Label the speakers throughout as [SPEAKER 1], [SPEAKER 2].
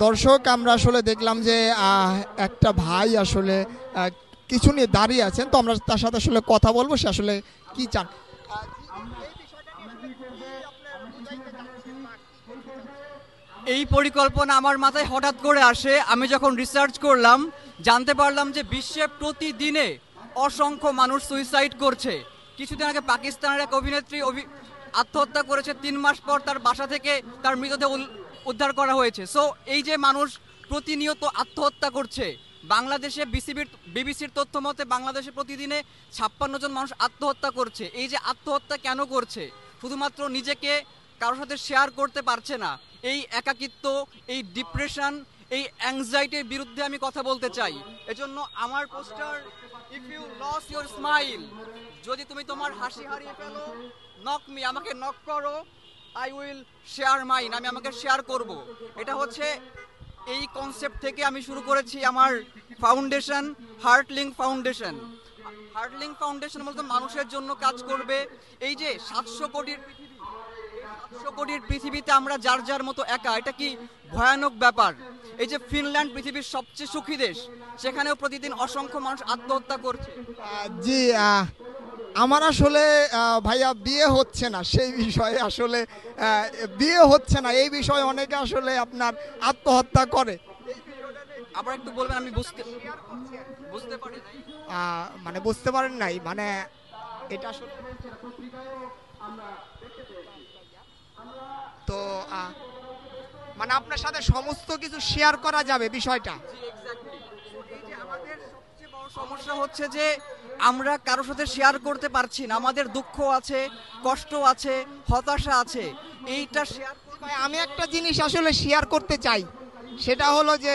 [SPEAKER 1] দর্শক আমরা আসলে দেখলাম যে একটা ভাই আসলে কিছু নিয়ে দাঁড়িয়ে আছেন, তো আমরা তার সাথে আসলে কথা বলবো, সে আসলে কি চান।
[SPEAKER 2] এই পরিকল্পনা আমার মাথায় হঠাৎ করে আসে। আমি যখন রিসার্চ করলাম জানতে পারলাম যে বিশ্বে প্রতিদিনে অসংখ্য মানুষ সুইসাইড করছে। কিছুদিন আগে পাকিস্তানের এক অভিনেত্রী আত্মহত্যা করেছে, 3 মাস পর তার বাসা থেকে তার মৃতদেহ উদ্ধার করা হয়েছে। সো এই যে মানুষ প্রতিনিয়ত আত্মহত্যা করছে, বাংলাদেশে বিবিসির তথ্য মতে বাংলাদেশে প্রতিদিনে 56 জন মানুষ আত্মহত্যা করছে। এই যে আত্মহত্যা কেন করছে? শুধুমাত্র নিজেকে কারোর সাথে শেয়ার করতে পারছে না। এই একাকিত্ব, এই ডিপ্রেশন, এই অ্যাংজাইটির বিরুদ্ধে আমি কথা বলতে চাই। এজন্য আমার poster, if you lose your smile, যদি তুমি তোমার হাসি হারিয়ে ফেলো, নক মি, আমাকে নক করো, আই উইল শেয়ার মাইন, আমি আমাকে শেয়ার করব। এটা হচ্ছে এই কনসেপ্ট থেকে আমি শুরু করেছি আমার ফাউন্ডেশন, হার্টলিংক ফাউন্ডেশন। হার্টলিংক ফাউন্ডেশন বলতে মানুষের জন্য কাজ করবে। এই যে 700 কোটির পৃথিবীতে আমরা যার যার মতো একা, এটা কি ভয়ানক ব্যাপার। এই যে ফিনল্যান্ড পৃথিবীর সবচেয়ে সুখী দেশ, সেখানেও প্রতিদিন অসংখ্য মানুষ আত্মহত্যা করছে।
[SPEAKER 1] জি, আমার আসলে ভাইয়া বিয়ে হচ্ছে না, সেই বিষয়ে আসলে বিয়ে হচ্ছে না এই বিষয়ে অনেকে আসলে আপনার আত্মহত্যা করে।
[SPEAKER 2] আবার একটু বলবেন, আমি বুঝতে পারি নাই।
[SPEAKER 1] মানে বুঝতে পারেন নাই, মানে এটা আসলে তো মানে আপনার সাথে সমস্ত কিছু শেয়ার করা যাবে বিষয়টা।
[SPEAKER 2] আমাদের সবচেয়ে বড় সমস্যা হচ্ছে যে আমরা কারোর সাথে শেয়ার করতে পারছি না। আমাদের দুঃখ আছে, কষ্ট আছে, হতাশা আছে, এইটা শেয়ার।
[SPEAKER 1] আমি একটা জিনিস আসলে শেয়ার করতে চাই, সেটা হলো যে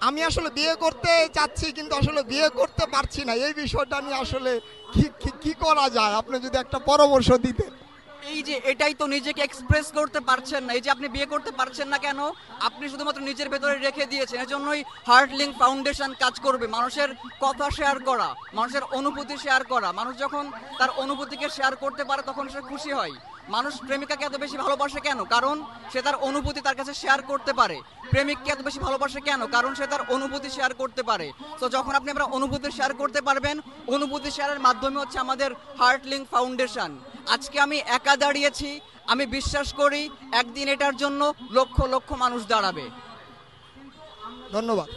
[SPEAKER 1] আমি আসলে বিয়ে করতে চাচ্ছি কিন্তু আসলে বিয়ে করতে পারছি না। এই বিষয়টা নিয়ে আসলে কি করা যায়, আপনি যদি একটা পরামর্শ দিতেন।
[SPEAKER 2] এই যে এটাই তো, নিজেকে এক্সপ্রেস করতে পারছেন না। এই যে আপনি বিয়ে করতে পারছেন না কেন? আপনি শুধুমাত্র নিজের ভেতরে রেখে দিয়েছেন। এজন্যই হার্টলিংক ফাউন্ডেশন কাজ করবে, মানুষের কথা শেয়ার করা, মানুষের অনুভূতি শেয়ার করা। মানুষ যখন তার অনুভূতিকে শেয়ার করতে পারে তখন সে খুশি হয়। মানুষ প্রেমিকাকে এত বেশি ভালোবাসে কেন? কারণ সে তার অনুভূতি তার কাছে শেয়ার করতে পারে। প্রেমিককে এত বেশি ভালোবাসে কেন? কারণ সে তার অনুভূতি শেয়ার করতে পারে। তো যখন আপনি আপনার অনুভূতি শেয়ার করতে পারবেন, অনুভূতি শেয়ারের মাধ্যমে হচ্ছে আমাদের হার্টলিংক ফাউন্ডেশন। আজকে আমি একা দাঁড়িয়েছি, আমি বিশ্বাস করি একদিন এটার জন্য লক্ষ লক্ষ মানুষ দাঁড়াবে।
[SPEAKER 1] ধন্যবাদ।